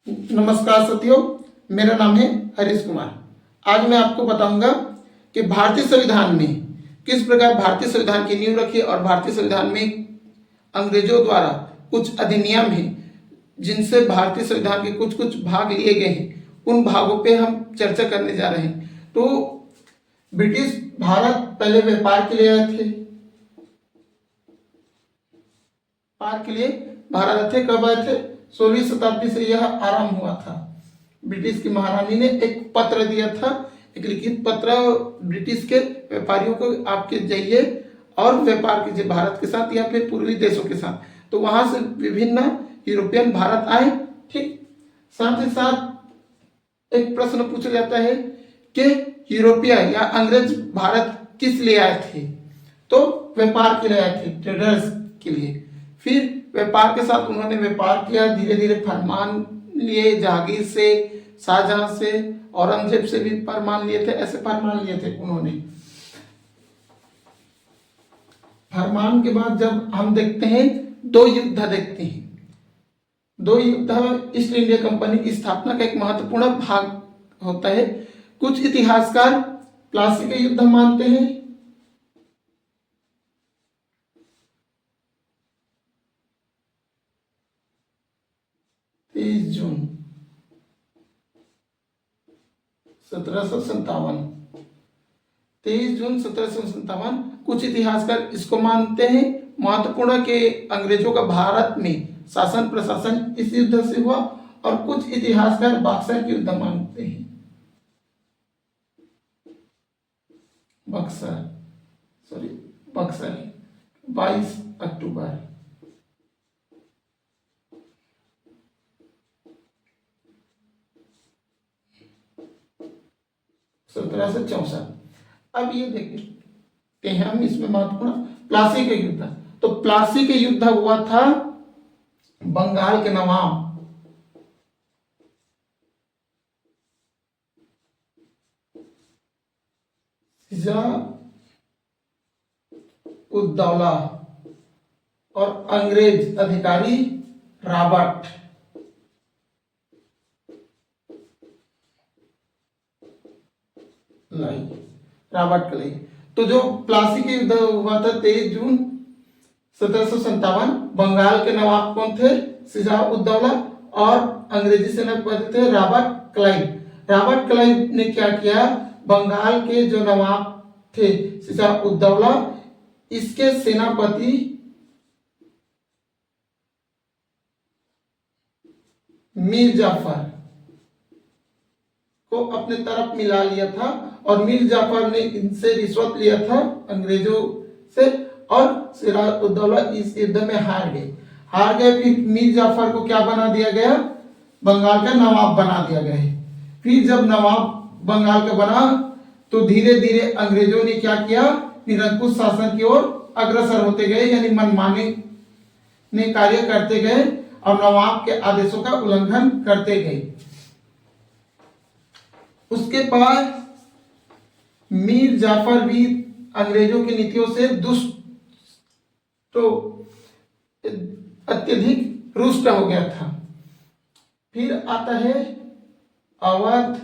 नमस्कार साथियों, मेरा नाम है हरीश कुमार। आज मैं आपको बताऊंगा कि भारतीय संविधान में किस प्रकार भारतीय संविधान की नींव रखी और भारतीय संविधान में अंग्रेजों द्वारा कुछ अधिनियम हैं जिनसे भारतीय संविधान के कुछ कुछ भाग लिए गए हैं। उन भागों पे हम चर्चा करने जा रहे हैं। तो ब्रिटिश भारत पहले व्यापार के लिए आए थे। व्यापार के लिए भारत आए थे। कब आए थे? 16वीं शताब्दी से यह आरंभ हुआ था। ब्रिटिश की महारानी ने एक पत्र दिया था, एक लिखित पत्र ब्रिटिश के व्यापारियों को, आपके जाइए और व्यापार कीजिए भारत के साथ या फिर पूर्वी देशों के साथ। तो वहां से विभिन्न यूरोपियन भारत आए। ठीक, साथ ही साथ एक प्रश्न पूछा जाता है कि यूरोपीय या अंग्रेज भारत किस लिए आए थे? तो व्यापार के लिए आए थे, ट्रेडर्स के लिए। फिर व्यापार के साथ उन्होंने व्यापार किया, धीरे धीरे फरमान लिए, जहांगीर से, शाहजहां से, औरंगजेब से भी फरमान लिए थे। ऐसे फरमान लिए थे उन्होंने। फरमान के बाद जब हम देखते हैं, दो युद्ध देखते हैं। दो युद्ध ईस्ट इंडिया कंपनी की स्थापना का एक महत्वपूर्ण भाग होता है। कुछ इतिहासकार प्लासी के युद्ध मानते हैं। जून 1757, 23 जून 1757। कुछ इतिहासकार इसको मानते हैं महत्वपूर्ण के अंग्रेजों का भारत में शासन प्रशासन इस युद्ध से हुआ, और कुछ इतिहासकार बक्सर के युद्ध मानते हैं। बक्सर 22 अक्टूबर 1764। अब ये देखते हैं हम इसमें महत्वपूर्ण प्लासी के युद्ध। तो प्लासी के युद्ध हुआ था बंगाल के नवाब सिराजुद्दौला और अंग्रेज अधिकारी रॉबर्ट क्लाइव। तो जो प्लासी के युद्ध हुआ था 23 जून 1757, बंगाल के नवाब कौन थे? सिराजुद्दौला, और अंग्रेजी सेनापति थे रॉबर्ट क्लाइव। रॉबर्ट क्लाइव ने क्या किया? बंगाल के जो नवाब थे सिराजुद्दौला, इसके सेनापति मीर जाफर को अपने तरफ मिला लिया था, और मीर जाफर ने इनसे रिश्वत लिया था अंग्रेजों से, और सिराजुद्दौला इस युद्ध में हार गए। फिर मीर जाफर को क्या बना दिया गया? बंगाल का नवाब बना दिया गया है। फिर जब नवाब बंगाल का बना, तो धीरे धीरे अंग्रेजों ने क्या किया? निरंकुश शासन की ओर अग्रसर होते गए, यानी मनमाने ने कार्य करते गए और नवाब के आदेशों का उल्लंघन करते गए। उसके बाद मीर जाफर भी अंग्रेजों की नीतियों से दुष्ट, तो अत्यधिक रुष्ट हो गया था। फिर आता है अवध,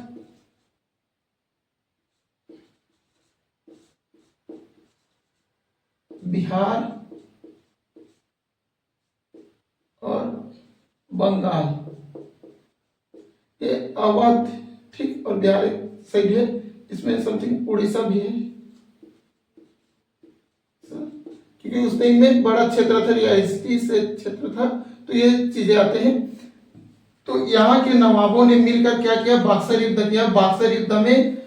बिहार और बंगाल। ये अवध, ठीक, और बिहार साइड है। इसमें समथिंग उड़ीसा भी है, क्योंकि उस टाइम में बड़ा क्षेत्र था, रियासती से क्षेत्र था। तो ये चीजें आते हैं। तो यहाँ के नवाबों ने मिलकर क्या किया? बक्सर युद्ध किया। बक्सर युद्ध में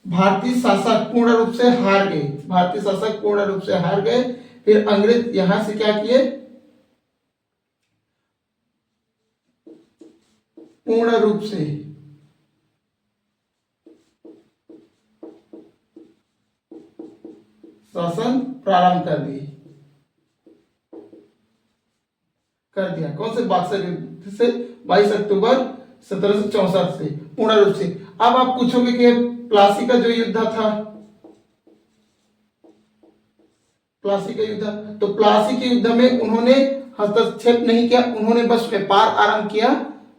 भारतीय शासक पूर्ण रूप से हार गए। फिर अंग्रेज यहां से क्या किए? पूर्ण रूप से शासन प्रारंभ कर दिया। कौन से? बक्सर युद्ध से 22 अक्टूबर 1764 से पूर्ण रूप से। अब आप पूछोगे कि प्लासी का जो युद्ध था, प्लासी का युद्ध, तो प्लासी के युद्ध में उन्होंने हस्तक्षेप नहीं किया, उन्होंने बस व्यापार आरंभ किया।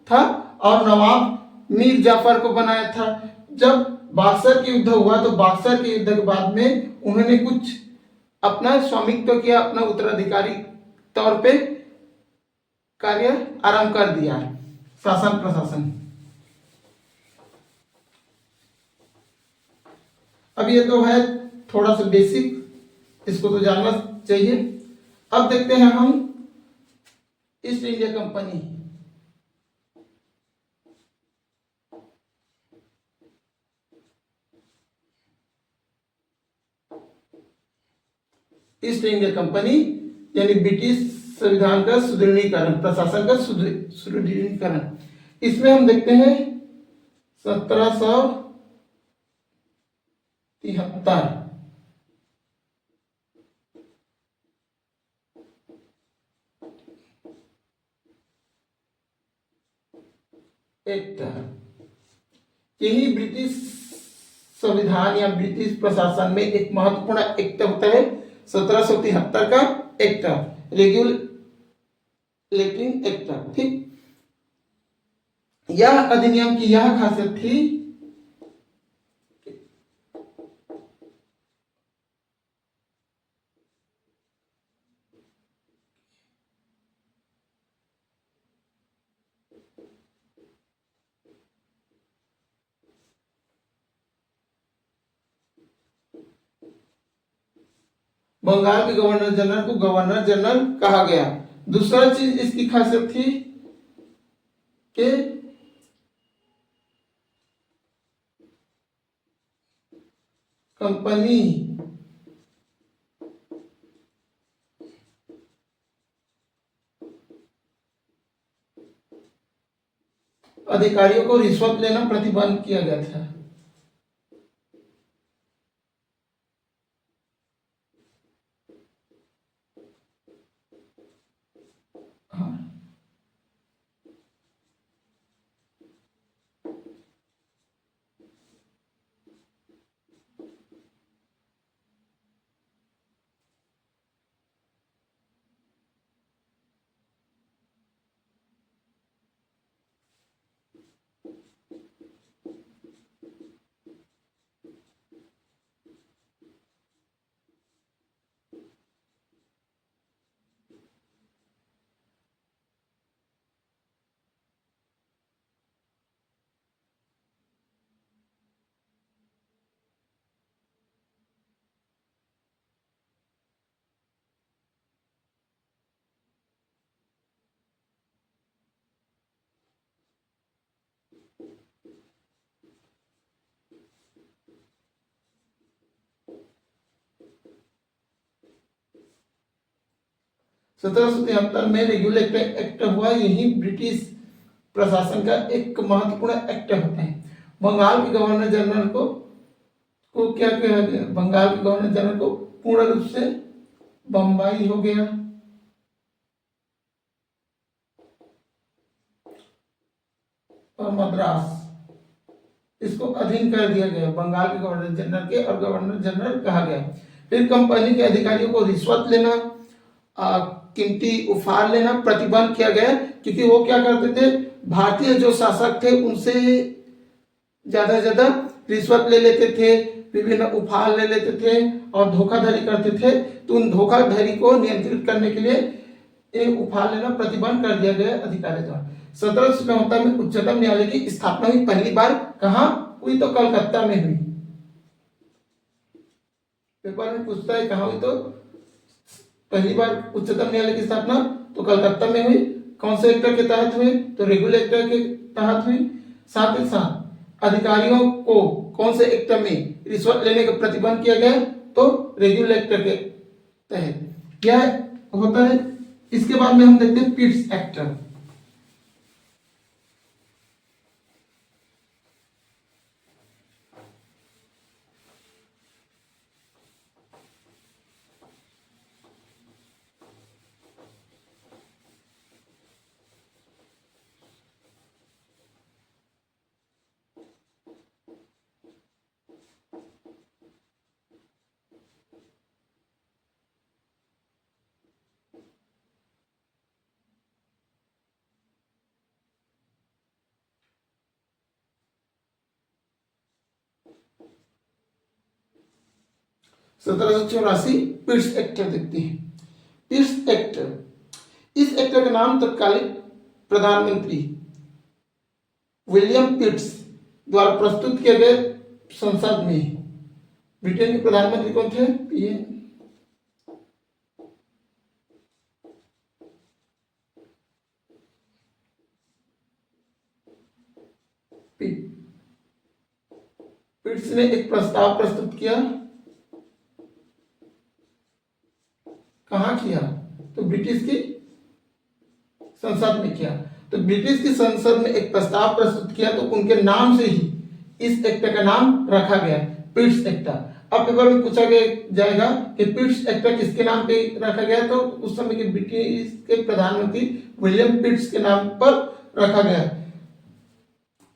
था और नवाब मीर जाफर को बनाया था। जब बक्सर की युद्ध हुआ तो बक्सर के युद्ध के बाद में उन्होंने कुछ अपना स्वामित्व किया, अपना उत्तराधिकारी तौर पे कार्य आरंभ कर दिया, शासन प्रशासन। अब ये तो है थोड़ा सा बेसिक, इसको तो जानना चाहिए। अब देखते हैं हम east India company. East India company यानी ब्रिटिश संविधान का सुदृढ़ीकरण, प्रशासन का सुदृढ़ीकरण। इसमें हम देखते हैं 1773 एक्ट, यही ब्रिटिश संविधान या ब्रिटिश प्रशासन में एक महत्वपूर्ण एक्ट होता है 1773 का एक्ट, रेगुलेटिंग एक्ट। ठीक, यह अधिनियम की यह खासियत थी बंगाल के गवर्नर जनरल को गवर्नर जनरल कहा गया। दूसरा चीज इसकी खासियत थी कि कंपनी अधिकारियों को रिश्वत लेना प्रतिबंध किया गया था। हाँ। सत्रह सौ तिहत्तर में रेगुलेटर एक्ट हुआ, यही ब्रिटिश प्रशासन का एक महत्वपूर्ण एक्ट होता है। बंगाल के गवर्नर जनरल को क्या कहा गया? बंगाल के गवर्नर जनरल को पूर्ण रूप से बम्बई हो गया और मद्रास, इसको अधीन कर दिया गया। बंगाल के गवर्नर जनरल के और गवर्नर जनरल कहा गया। फिर कंपनी के अधिकारियों को रिश्वत लेना, कीमती उपहार लेना प्रतिबंध किया गया, क्योंकि वो क्या करते थे, भारतीय जो शासक थे उनसे ज्यादा ज्यादा रिश्वत ले लेते थे, विभिन्न उपहार ले लेते थे और धोखाधड़ी करते थे। तो उन धोखाधड़ी को नियंत्रित करने के लिए एक उपहार लेना प्रतिबंध कर दिया गया अधिकारियों द्वारा। 1774 में उच्चतम न्यायालय की स्थापना हुई, पहली बार कहाँ हुई? तो कलकत्ता में हुई। पेपर में पूछता है कहाँ हुई, तो पहली बार उच्चतम न्यायालय की स्थापना तो कलकत्ता में हुई। कौन से एक्ट के तहत हुई? तो रेगुलेटर के तहत हुई। साथ ही साथ अधिकारियों को कौन से एक्ट में रिश्वत लेने का प्रतिबंध किया गया? तो रेगुलेटर के तहत क्या होता है। इसके बाद में हम देखते हैं पिट्स एक्ट। 1784 पिट्स एक्ट देखते हैं। पिट्स एक्ट, इस एक्ट का नाम तत्कालीन प्रधानमंत्री विलियम पिट्स द्वारा प्रस्तुत किए गए संसद में। ब्रिटेन के प्रधानमंत्री कौन थे? ये पिट्स ने एक प्रस्ताव प्रस्तुत किया। कहाँ किया? तो ब्रिटिश की संसद में किया। तो ब्रिटिश की संसद में एक प्रस्ताव प्रस्तुत किया, तो उनके नाम से ही इस एक्ट का नाम रखा गया, पिट्स एक्ट। अब पेपर में पूछा जाएगा कि पिट्स एक्ट किसके नाम पे रखा गया, तो उस समय के ब्रिटिश के प्रधानमंत्री विलियम पिट्स के नाम पर रखा गया।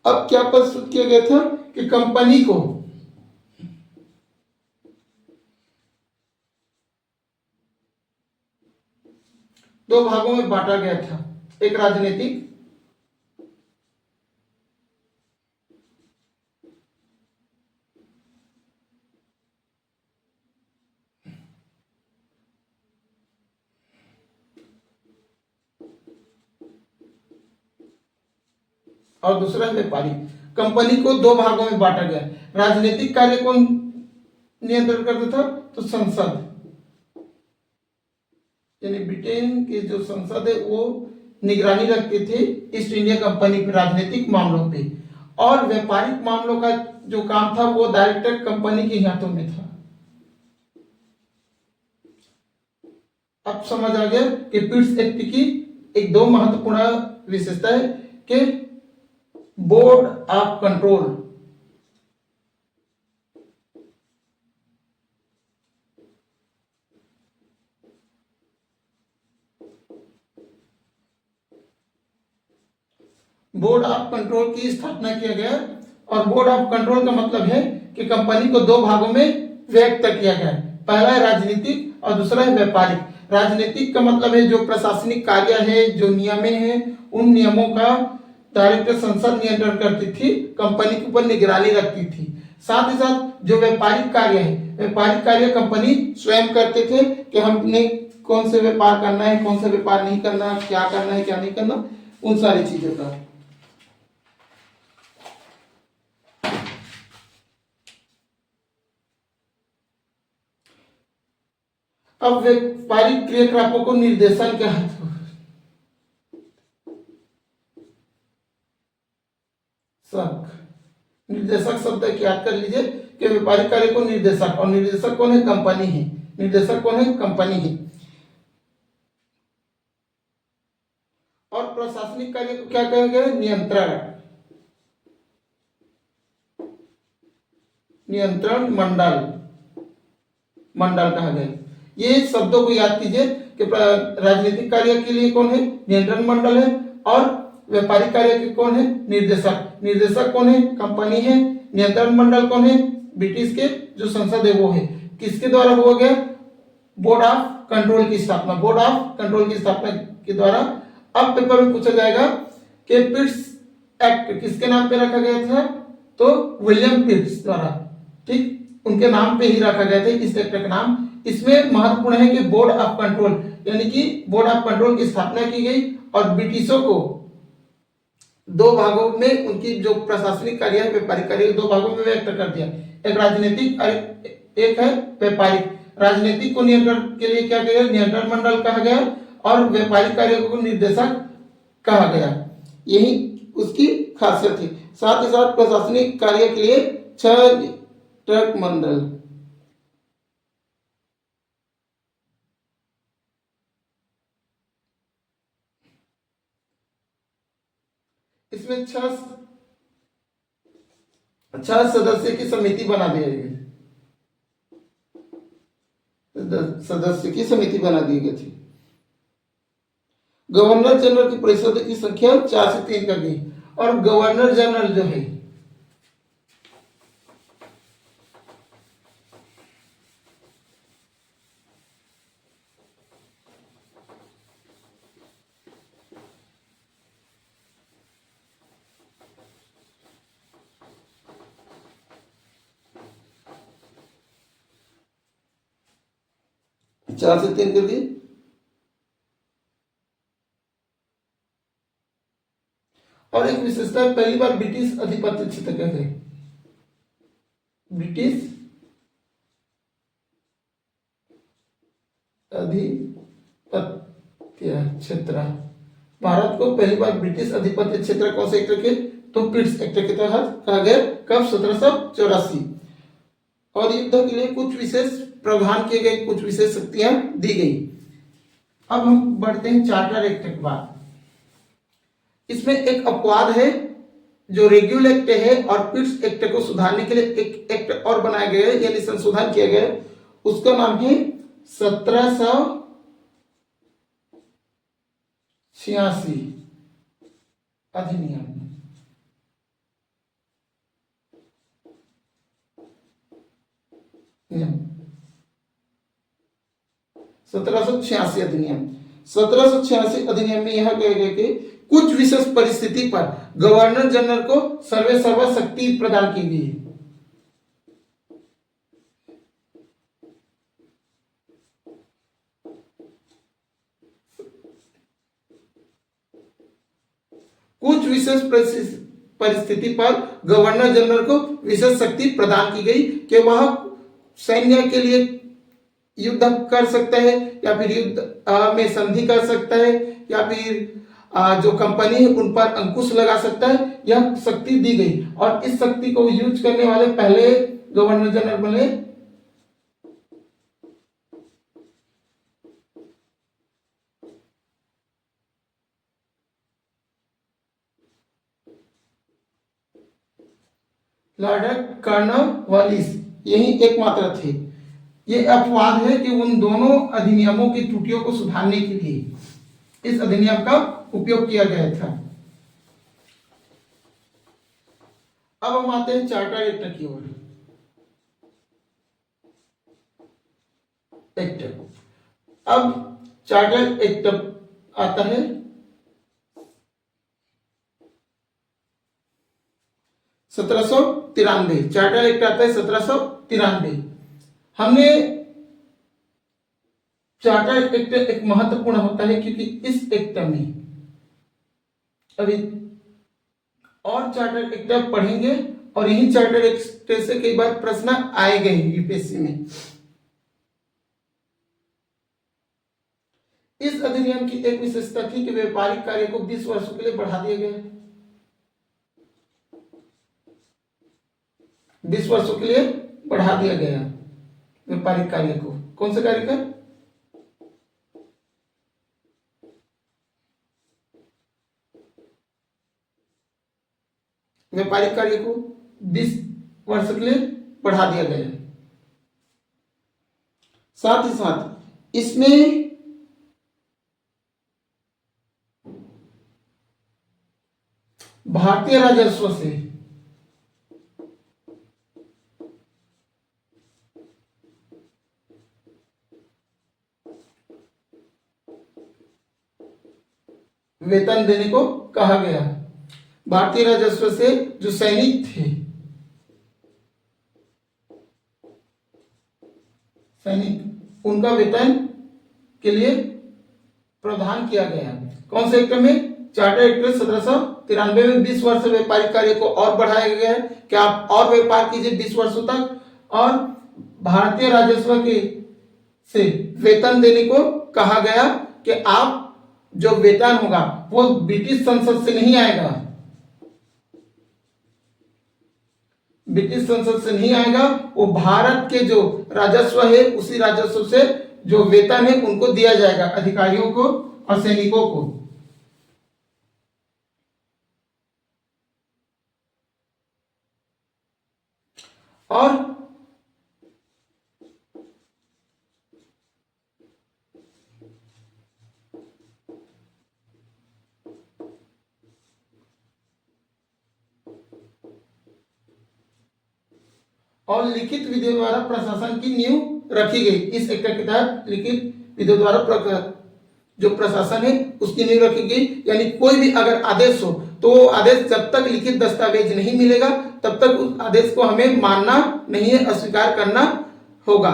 अब क्या प्रस्तुत किया गया था कि कंपनी को दो भागों में बांटा गया था, एक राजनीतिक और दूसरा व्यापारी। कंपनी को दो भागों में बांटा गया। राजनीतिक कार्य कौन नियंत्रण करता था? तो संसद, यानी ब्रिटेन की जो संसद है वो निगरानी रखती थी ईस्ट इंडिया कंपनी के राजनीतिक मामलों पे, और व्यापारिक मामलों का जो काम था वो डायरेक्टर कंपनी के हाथों में था। अब समझ आ गया कि पिट्स एक्ट की एक दो महत्वपूर्ण विशेषता है कि board of control, board of control की स्थापना किया गया। और बोर्ड ऑफ कंट्रोल का मतलब है कि कंपनी को दो भागों में व्यक्त किया गया। पहला है राजनीतिक और दूसरा है व्यापारिक। राजनीतिक का मतलब है जो प्रशासनिक कार्य है, जो नियम है, उन नियमों का डायरेक्टर संसद नियंत्रण करती थी, कंपनी के ऊपर निगरानी रखती थी। साथ ही साथ जो व्यापारिक कार्य है, व्यापारिक कार्य कंपनी स्वयं करते थे कि हमने कौन से व्यापार करना है, कौन सा व्यापार नहीं करना, क्या करना है, क्या नहीं करना, उन सारी चीजों का। अब व्यापारिक क्रियाकलापों को निर्देशन क्या है? निर्देशक शब्द की याद कर लीजिए कि व्यापारिक कार्य को निर्देशक, और निर्देशक कौन है? कंपनी है। निर्देशक कौन है? कंपनी है। और प्रशासनिक कार्य को क्या कहा गया? नियंत्रण, नियंत्रण मंडल, मंडल कहा गया। ये शब्दों को याद कीजिए कि राजनीतिक कार्य के लिए कौन है? नियंत्रण मंडल है। और व्यापारिक कार्य के कौन है? निर्देशक। निर्देशक कौन है? कंपनी है। नियंत्रण मंडल कौन है? ब्रिटिश के जो संसद है वो है। किसके द्वारा हुआ गया? बोर्ड ऑफ कंट्रोल की स्थापना, बोर्ड ऑफ कंट्रोल की स्थापना के द्वारा। अब पेपर में पूछा जाएगा कि पिट्स एक्ट किसके नाम पे रखा गया था? तो विलियम पिट्स द्वारा, ठीक, उनके नाम पे ही रखा गया था इस एक्ट का नाम। इसमें महत्वपूर्ण है कि बोर्ड ऑफ कंट्रोल, यानी कि बोर्ड ऑफ कंट्रोल की स्थापना की गई और ब्रिटिशों को दो भागों में उनकी जो प्रशासनिक कार्य है, व्यापारिक कार्य, दो भागों में व्यक्त कर दिया, एक राजनीतिक और एक है व्यापारिक। राजनीतिक को नियंत्रण के लिए क्या किया? नियंत्रण मंडल कहा गया, और व्यापारिक कार्य को निर्देशक कहा गया। यही उसकी खासियत है। साथ ही साथ प्रशासनिक कार्य के लिए 6 ट्रक मंडल, इसमें 6 सदस्य की समिति बना दी गई, सदस्य की समिति बना दी गई थी। गवर्नर जनरल की परिषद की संख्या 4 से 3 कर दी। और गवर्नर जनरल जो है, 4 से 3 कर दिए। और एक विशेषता है, पहली बार ब्रिटिश अधिपत्य क्षेत्र कहते हैं, ब्रिटिश अधिपत्य क्षेत्र। भारत को पहली बार ब्रिटिश अधिपत्य क्षेत्र कौन से एक्ट के, तो पिट्स एक्ट के तहत कहा गया, कब, 1784। और युद्ध के लिए कुछ विशेष प्रावधान किए गए, कुछ विशेष शक्तियां दी गई। अब हम बढ़ते हैं चार्टर एक्ट के बाद। इसमें एक अपवाद है, जो रेगुलर एक्ट है और पिट्स एक्ट को सुधारने के लिए एक एक्ट और बनाया गया है, यानी संशोधन किया गया है, उसका नाम है 1786 अधिनियम। 1786 अधिनियम। 1786 अधिनियम में यह कहा गया कि कुछ विशेष परिस्थिति पर गवर्नर जनरल को सर्वा शक्ति प्रदान की गई। कुछ विशेष परिस्थिति पर गवर्नर जनरल को विशेष शक्ति प्रदान की गई कि वह सैन्य के लिए युद्ध कर सकता है, या फिर युद्ध में संधि कर सकता है, या फिर जो कंपनी है उन पर अंकुश लगा सकता है। यह शक्ति दी गई और इस शक्ति को यूज करने वाले पहले गवर्नर जनरल बने लॉर्ड कॉर्नवालिस। यही एकमात्र थे। ये अपवाद है कि उन दोनों अधिनियमों की त्रुटियों को सुधारने के लिए इस अधिनियम का उपयोग किया गया था। अब हम आते हैं चार्टर एक्ट की ओर। एक्ट, अब चार्टर एक्ट आता है 1793। चार्टर एक्ट आता है 1793। हमने चार्टर एक्ट एक महत्वपूर्ण होता है क्योंकि इस एक्ट में अभी और चार्टर एक्ट आप पढ़ेंगे और यही चार्टर एक्ट से कई बार प्रश्न आएंगे यूपीएससी में। इस अधिनियम की एक विशेषता थी कि व्यापारिक कार्य को 20 वर्षों के लिए बढ़ा दिया गया। 20 वर्षों के लिए बढ़ा दिया गया व्यापारिक कार्य को। कौन से कार्य का? व्यापारिक कार्य को 20 वर्ष के लिए बढ़ा दिया गया। साथ ही साथ इसमें भारतीय राजस्व से वेतन देने को कहा गया। भारतीय राजस्व से जो सैनिक थे, सैनिक, उनका वेतन के लिए प्रावधान किया गया। कौन से एक्ट में? चार्टर एक्ट 1793 में 20 वर्ष व्यापारिक कार्य को और बढ़ाया गया है कि आप और व्यापार कीजिए 20 वर्षों तक, और भारतीय राजस्व के से वेतन देने को कहा गया कि आप जो वेतन होगा वो ब्रिटिश संसद से नहीं आएगा, ब्रिटिश संसद से नहीं आएगा, वो भारत के जो राजस्व है उसी राजस्व से जो वेतन है उनको दिया जाएगा, अधिकारियों को और सैनिकों को। और लिखित विधियों द्वारा प्रशासन की नींव रखी गई। इस एक्ट के तहत लिखित विधियों द्वारा जो प्रशासन है उसकी नींव रखी गई। यानी कोई भी अगर आदेश हो तो वो आदेश जब तक लिखित दस्तावेज नहीं मिलेगा तब तक उस आदेश को हमें मानना नहीं है, अस्वीकार करना होगा।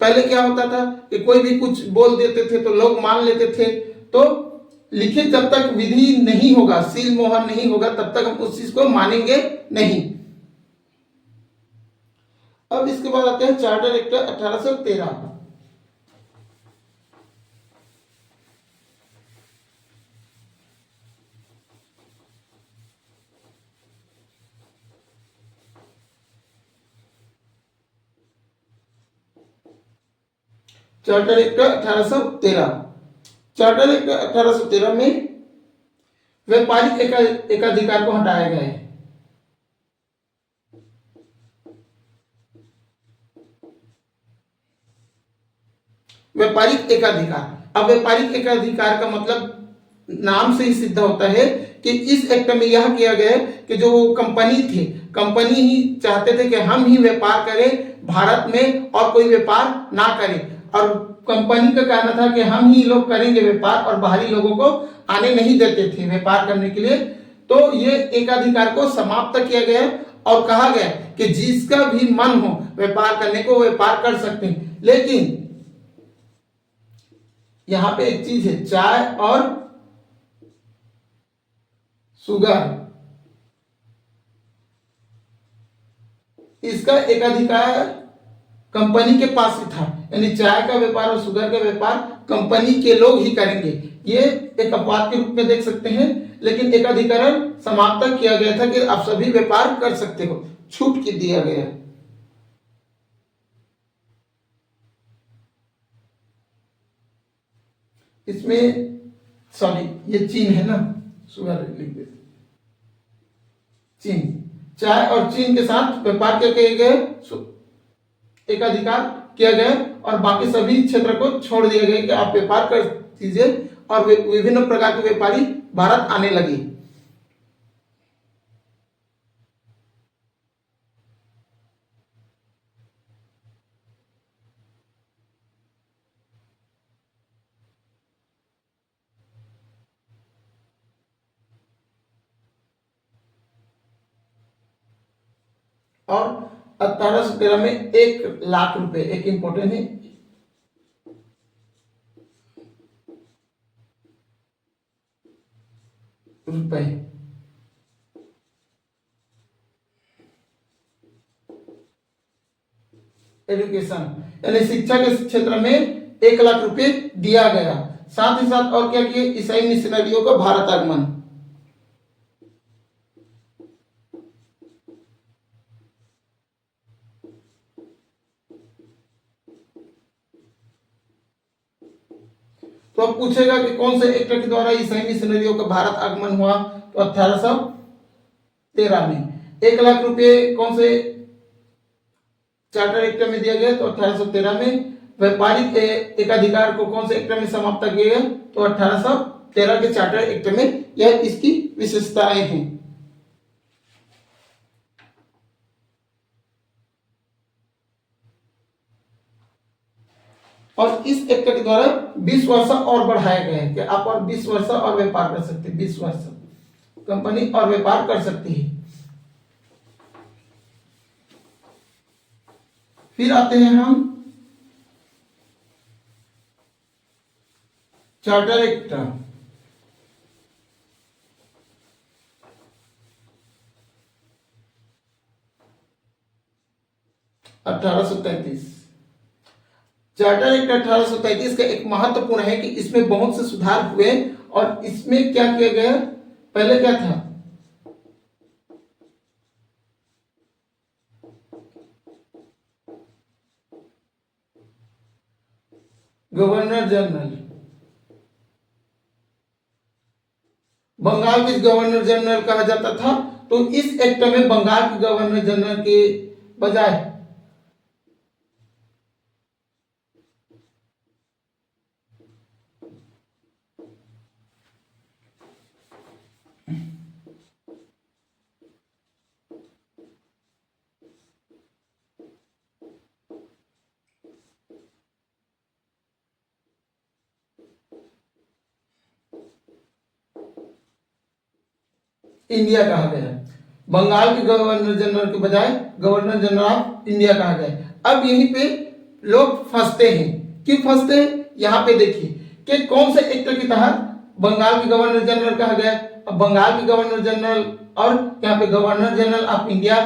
पहले क्या होता था कि कोई भी कुछ बोल देते थे तो लोग मान लेते थे। तो लिखित जब तक विधि नहीं होगा, सील मोहर नहीं होगा, तब तक हम उस चीज को मानेंगे नहीं। अब इसके बाद आते हैं charter act 1813। Charter act 1813। Charter act 1813 में व्यापारिक एकाधिकार को हटाया गया है। व्यापारिक एकाधिकार, अब व्यापारिक एकाधिकार का मतलब नाम से ही सिद्ध होता है कि इस एक्ट में यह किया गया है कि जो कंपनी थे, कंपनी ही चाहते थे कि हम ही व्यापार करें भारत में और कोई व्यापार ना करे, और कंपनी का कहना था कि हम ही लोग करेंगे व्यापार और बाहरी लोगों को आने नहीं देते थे व्यापार करने के लिए। तो ये एकाधिकार को समाप्त किया गया और कहा गया कि जिसका भी मन हो व्यापार करने को व्यापार कर सकते हैं। लेकिन यहां पे एक चीज है, चाय और शुगर, इसका एकाधिकार कंपनी के पास ही था, यानी चाय का व्यापार और शुगर का व्यापार कंपनी के लोग ही करेंगे। ये एक अपवाद के रूप में देख सकते हैं, लेकिन एकाधिकरण समाप्त किया गया था कि आप सभी व्यापार कर सकते हो, छूट के दिया गया है। इसमें सॉरी, ये चीन है ना, शुगर लिख देते, चीन, चाय और चीन के साथ व्यापार क्या किए गए, एकाधिकार किया गया, और बाकी सभी क्षेत्र को छोड़ दिया गया कि आप व्यापार कर दीजिए, और विभिन्न प्रकार के व्यापारी भारत आने लगे। और 1813 में 1,00,000 रुपए, एक इंपॉर्टेंट है, रुपए, एजुकेशन यानी शिक्षा के क्षेत्र में 1,00,000 रुपए दिया गया। साथ ही साथ और क्या किए, ईसाई मिशनरियों का भारत आगमन। तो अब पूछेगा कि कौन से एक्ट के द्वारा ईसाई मिशनरियों का भारत आगमन हुआ, तो 1813 में। 1,00,000 रुपए कौन से चार्टर एक्ट में दिया गया, तो 1813 में। व्यापारिक एकाधिकार को कौन से एक्ट में समाप्त किया गया, तो 1813 के चार्टर एक्ट में। यह इसकी विशेषताएं हैं। और इस एक्ट के द्वारा 20 वर्ष और बढ़ाया गया है कि आप और 20 वर्ष और व्यापार कर सकते हैं, 20 वर्ष कंपनी और व्यापार कर सकती है। फिर आते हैं हम चार्टर एक्ट 1833। चार्टर एक्ट 1833 का एक महत्वपूर्ण है कि इसमें बहुत से सुधार हुए, और इसमें क्या किया गया, पहले क्या था, गवर्नर जनरल, बंगाल के गवर्नर जनरल कहा जाता था। तो इस एक्ट में बंगाल के गवर्नर जनरल के बजाय इंडिया कहा गया, बंगाल के गवर्नर जनरल के बजाय गवर्नर जनरल ऑफ इंडिया कहा गया। अब यहीं पे लोग फंसते हैं। क्यों फंसते हैं, यहाँ पे देखिए कि कौन से एक्ट के तहत बंगाल के गवर्नर जनरल कहा गया। अब बंगाल के गवर्नर जनरल और यहाँ पे गवर्नर जनरल ऑफ इंडिया,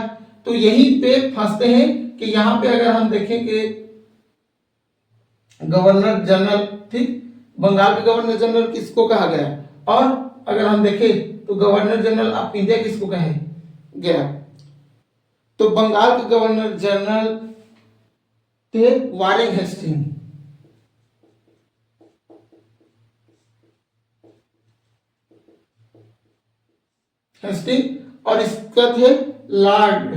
तो यहीं पे फंसते हैं कि यहाँ पे अगर हम देखें कि गवर्नर जनरल, ठीक, बंगाल के गवर्नर जनरल किसको कहा गया, और अगर हम देखें तो गवर्नर जनरल ऑफ इंडिया किसको कहा गया। तो बंगाल के गवर्नर जनरल थे वारेन हेस्टिंग, और इसका थे लॉर्ड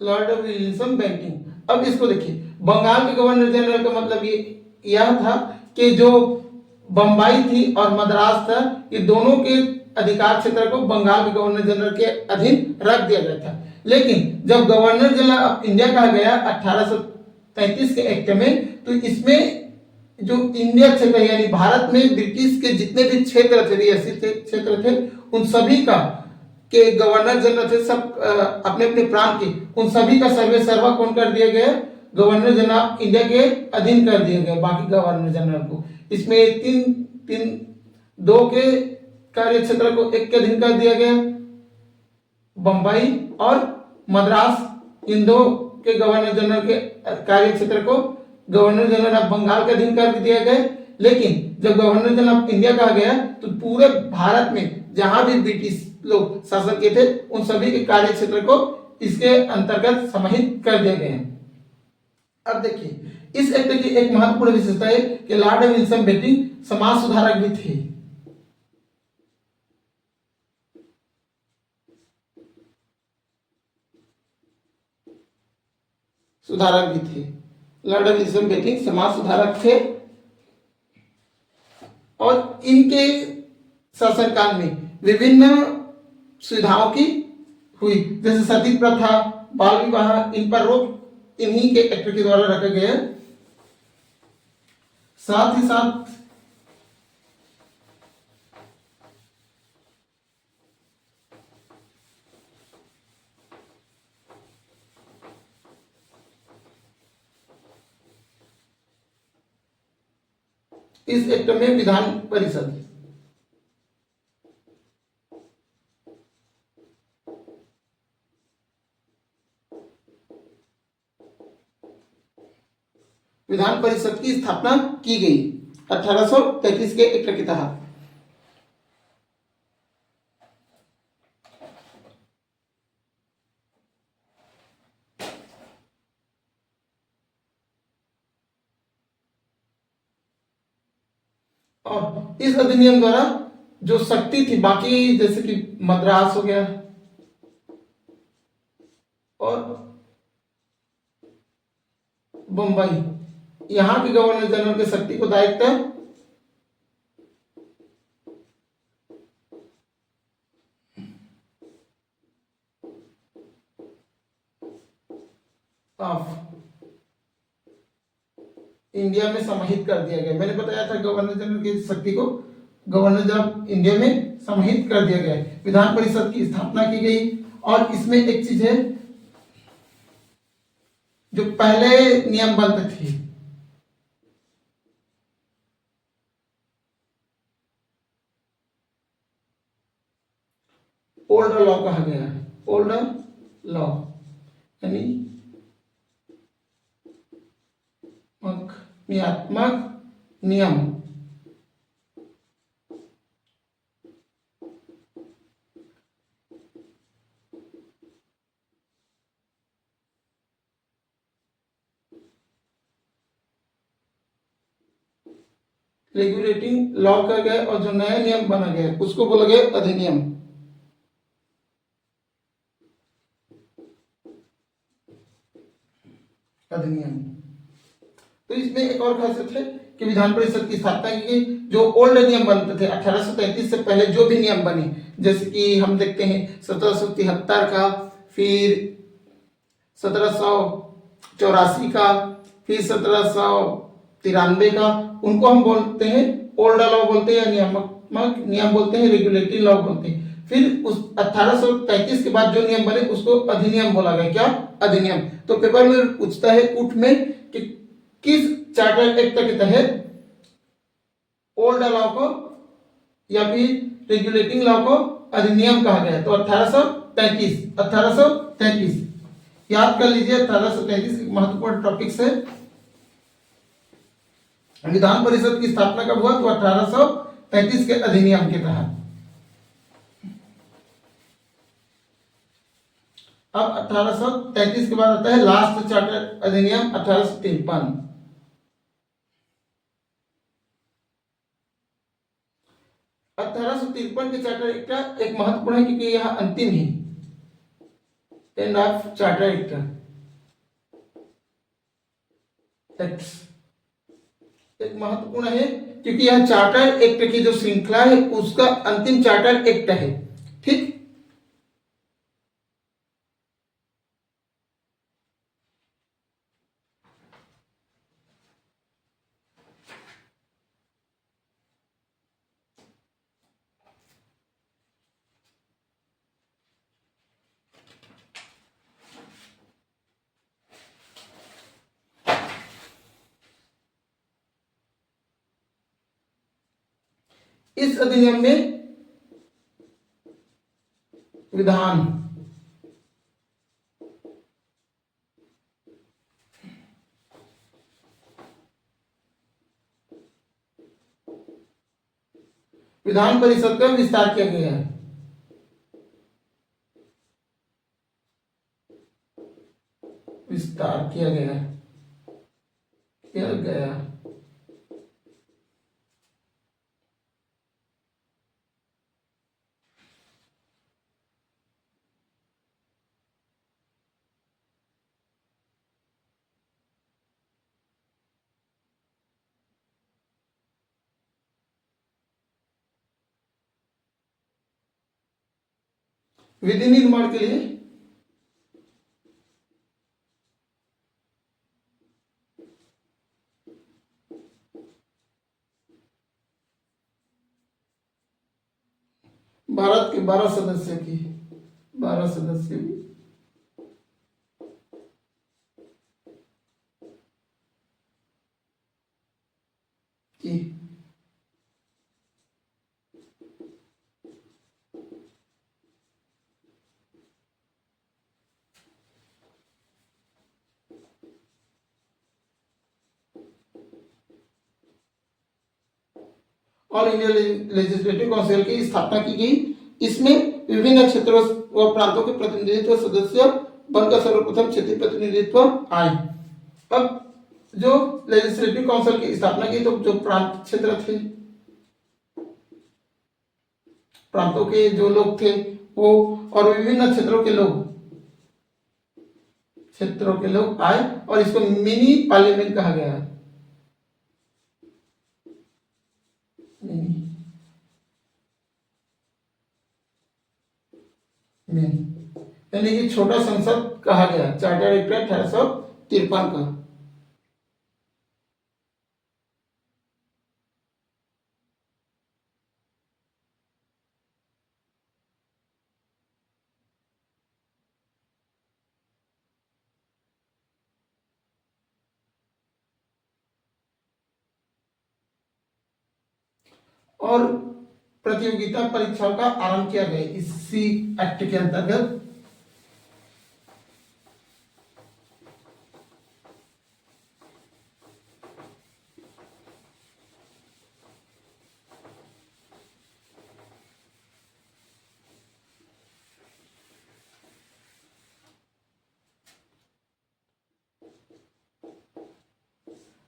लॉर्ड विल्सन बेंटिंक। अब इसको देखिए, बंगाल के गवर्नर जनरल का मतलब ये यह था कि जो बंबई थी और मद्रास था, ये दोनों के अधिकार क्षेत्र को बंगाल के गवर्नर जनरल के अधीन रख दिया गया था। लेकिन जब गवर्नर जनरल ऑफ इंडिया कहा गया 1833 के एक्ट में, तो इसमें जो इंडिया क्षेत्र यानी भारत में ब्रिटिश के जितने भी क्षेत्र थे, रियासी क्षेत्र थे, उन सभी का के गवर्नर जनरल थे, सब अपने अपने प्रांत के, उन सभी का सर्वे सर्वा कौन कर दिया गया, गवर्नर जनरल ऑफ इंडिया के अधीन कर दिया गया बाकी गवर्नर जनरल को। इसमें दो के कार्य क्षेत्र को एक के अधीन कर दिया गया, बंबई और मद्रास, इन दो के गवर्नर जनरल के कार्य क्षेत्र को गवर्नर जनरल ऑफ बंगाल के अधीन कर दिया गया। लेकिन जब गवर्नर जनरल ऑफ इंडिया कहा गया तो पूरे भारत में जहां भी ब्रिटिश लोग शासन किए थे, उन सभी के कार्य क्षेत्र को इसके अंतर्गत समाहित कर दिया गया। अब देखिए, इस एक्ट की एक महत्वपूर्ण विशेषता है कि लॉर्ड विल्सन बेंटिक समाज सुधारक भी थे। सुधारक भी थे, लॉर्ड विल्सन बेंटिक समाज सुधारक थे, और इनके शासनकाल में विभिन्न सुविधाओं की हुई, जैसे सती प्रथा, बाल विवाह, इन पर रोक इन्हीं के एक्ट के द्वारा रखा गया। साथ ही साथ इस एक्ट में विधान परिषद, विधान परिषद की स्थापना की गई 1833 के एक्ट के तहत। और इस अधिनियम द्वारा जो शक्ति थी बाकी, जैसे कि मद्रास हो गया और बंबई, यहां के गवर्नर जनरल के शक्ति को दायित्व ऑफ इंडिया में समाहित कर दिया गया। मैंने बताया था गवर्नर जनरल की शक्ति को गवर्नर जनरल इंडिया में समाहित कर दिया गया। विधान परिषद की स्थापना की गई, और इसमें एक चीज है जो पहले नियमबद्ध थी, ओल्ड लॉ कहा गया है। ओल्ड लॉ यानी नियमात्मक नियम। रेगुलेटिंग लॉ का गया, और जो नया नियम बना गया उसको बोला गया अधिनियम। अधिनियम। तो इसमें एक और खासियत है कि विधान परिषद की स्थापना की गई। जो ओल्ड नियम बनते थे 1833 से पहले जो भी नियम बने, जैसे कि हम देखते हैं 1773 का, फिर 1784 का, फिर 1700 93 का, उनको हम बोलते हैं ओल्ड लॉ बोलते हैं, या नियामक नियम बोलते हैं, रेगुलेटरी लॉ बोलते हैं। फिर उस 1833 के बाद जो नियम बने उसको अधिनियम बोला गया। क्या? अधिनियम। तो पेपर में पूछता है उठ में कि किस चार्टर एक्ट के तहत ओल्ड लॉ को या फिर रेगुलेटिंग लॉ को अधिनियम कहा गया। तो 1833 याद कर लीजिए। 1833 एक महत्वपूर्ण टॉपिक है। विधान परिषद की स्थापना कब हुआ? तो 1833 के अधिनियम के तहत। अब 1833 के बाद आता है लास्ट चार्टर अधिनियम 1853। 1853 के चार्टर एक्ट एक महत्वपूर्ण है क्योंकि यह अंतिम है। एंड ऑफ चार्टर एक्ट एक महत्वपूर्ण है क्योंकि यह चार्टर एक्ट की जो श्रृंखला है उसका अंतिम चार्टर एक्ट है। ठीक। इस अधिनियम में विधान विधान परिषद का विस्तार किया गया है। विस्तार किया गया है। विधि निर्माण के लिए भारत के 12 सदस्य की 12 सदस्य की ऑल इंडिया लेजिस्लेटिव काउंसिल की स्थापना की गई। इसमें विभिन्न क्षेत्रों व प्रांतों के प्रतिनिधित्व सदस्य बनकर सर्वप्रथम क्षेत्रीय प्रतिनिधित्व आए। अब जो लेजिस्लेटिव काउंसिल की स्थापना की तो जो प्रांत क्षेत्र थे, प्रांतों के जो लोग थे वो और विभिन्न क्षेत्रों के लोग आए और इसको मिनी पार्लियामेंट कहा गया है। यानी कि छोटा संसद कहा गया चार्टर एक्ट 1853 का। और प्रतियोगिता परीक्षाओं का आरंभ किया गया इसी एक्ट के अंतर्गत।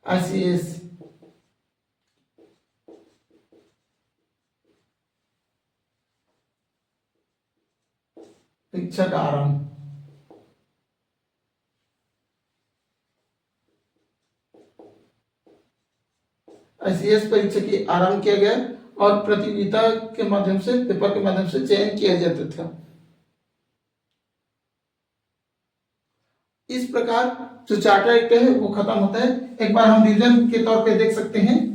ICS परीक्षा का आरंभ। ICS परीक्षा की आरंभ किया गया और प्रतियोगिता के माध्यम से पेपर के माध्यम से चयन किया जाता था। इस प्रकार जो चार्टर एक्ट है वो खत्म होता है। एक बार हम रिवीजन के तौर पे देख सकते हैं।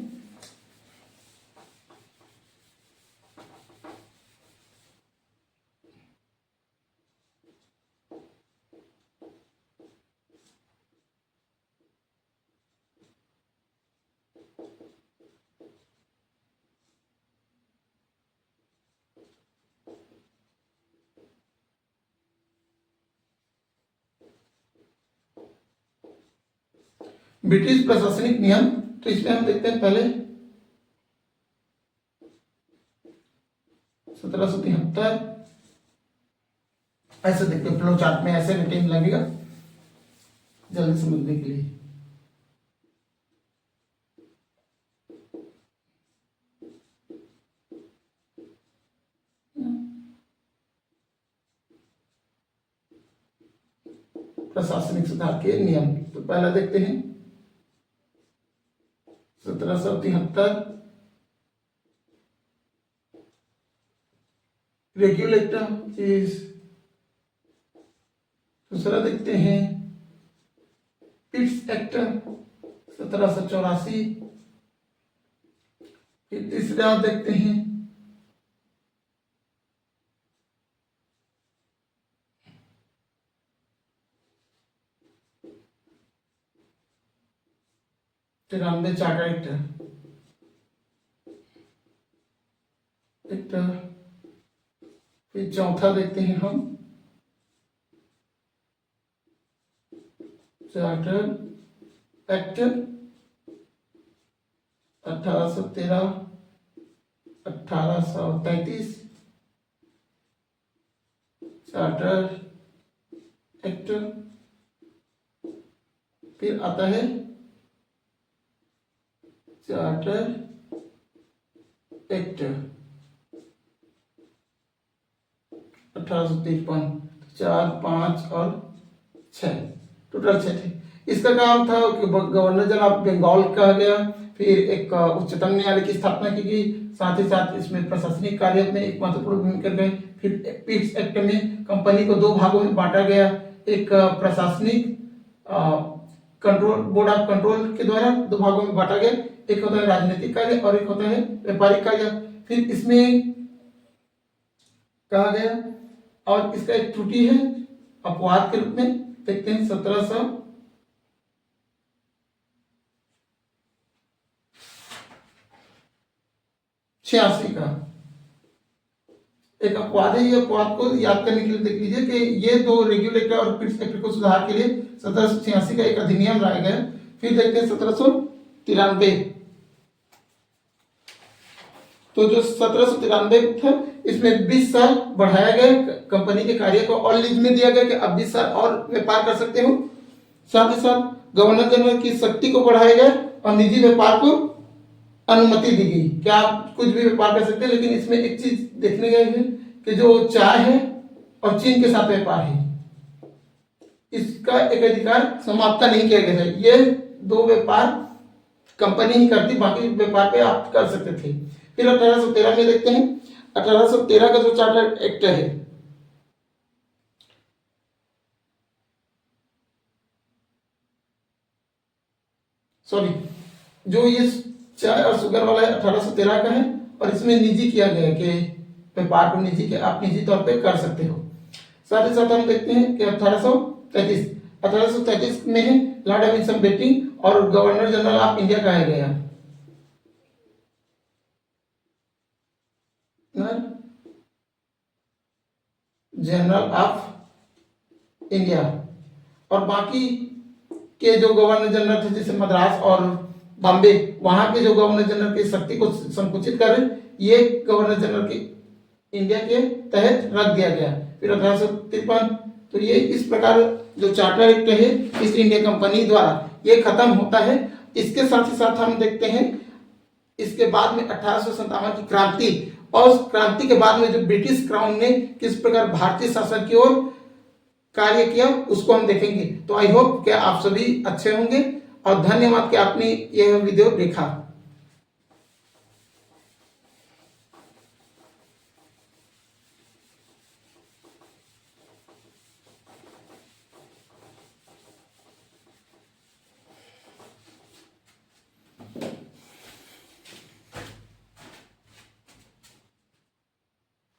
ब्रिटिश प्रशासनिक नियम, तो इसमें हम देखते हैं पहले 1773, ऐसे देखते हैं फ्लो चार्ट में, ऐसे रिटेन लगेगा जल्दी समझने के लिए। प्रशासनिक सुधार के नियम, तो पहला देखते हैं 1773 रेगुलेटर इज। दूसरा देखते हैं पिट्स एक्ट 1784। फिर तीसरा देखते हैं तिरानवे चार्टर एक्ट। फिर चौथा देखते हैं हम चार्टर एक्ट 1813 1833 चार्टर एक्ट। फिर आता है चार्टर एक्ट 1853। 4, 5 और 6, टोटल 6 थे। इसका काम था कि गवर्नर जनरल ऑफ बंगाल कहा गया, फिर एक उच्चतम न्यायालय की स्थापना की गई, साथ ही साथ इसमें प्रशासनिक कार्य में एक महत्वपूर्ण भूमिका गए। फिर पिट्स एक्ट में कंपनी को 2 भागों में बांटा गया, एक प्रशासनिक कंट्रोल बोर्ड ऑफ कंट्रोल के द्वारा 2 भागों में बांटा गया, एक होता है राजनीतिक कार्य और एक होता है व्यापारिक कार्य। फिर इसमें कहा गया, और इसका एक त्रुटि है अपवाद के रूप में, देखते हैं 1786 का एक अपवाद है। ये अपवाद को याद करने के लिए देख लीजिए कि ये 2 रेगुलेटर और पिट्स एक्ट को सुधार के लिए 1786 का एक अधिनियम लाया गया। फिर देखते हैं 1793। तो जो 1793 था, इसमें 20 साल बढ़ाया गया कंपनी के कार्य को, और लीज में दिया गया कि अब 20 साल और व्यापार कर सकते हो। साथ ही साथ गवर्नर जनरल की शक्ति को बढ़ाया गया और निजी व्यापार को अनुमति दी गई कि आप कुछ भी व्यापार कर सकते हैं। लेकिन इसमें एक चीज देखने गए है कि जो चाय है और चीन के साथ व्यापार है, इसका एक अधिकार समाप्त नहीं किया गया है। ये 2 व्यापार कंपनी ही करती, बाकी व्यापार पे आप कर सकते थे। फिर 1813 में देखते हैं 1813 का जो चार्टर एक्ट है, सॉरी, जो ये चाय और शुगर वाला है 1813 का है, और इसमें निजी किया गया कि व्यापार को निजी के आप निजी तौर पे कर सकते हो। साथ ही साथ हम देखते हैं कि 1833 में है लॉर्ड एमिसन बेटिंग और गवर्नर जनरल ऑफ इंडिया कहा गया। जनरल ऑफ इंडिया, और बाकी के जो गवर्नर जनरल थे जैसे मद्रास और बॉम्बे, वहां के जो गवर्नर जनरल की शक्ति को संकुचित कर ये गवर्नर जनरल की इंडिया के तहत रख दिया गया। फिर 1853, तो ये इस प्रकार जो चार्टर एक्ट है ईस्ट इंडिया कंपनी द्वारा ये खत्म होता है। इसके साथ ही साथ हम देखते हैं इसके बाद में 1857 की क्रांति, और उस क्रांति के बाद में जो ब्रिटिश क्राउन ने किस प्रकार भारतीय शासन की ओर कार्य किया उसको हम देखेंगे। तो आई होप कि आप सभी अच्छे होंगे, और धन्यवाद कि आपने यह वीडियो देखा।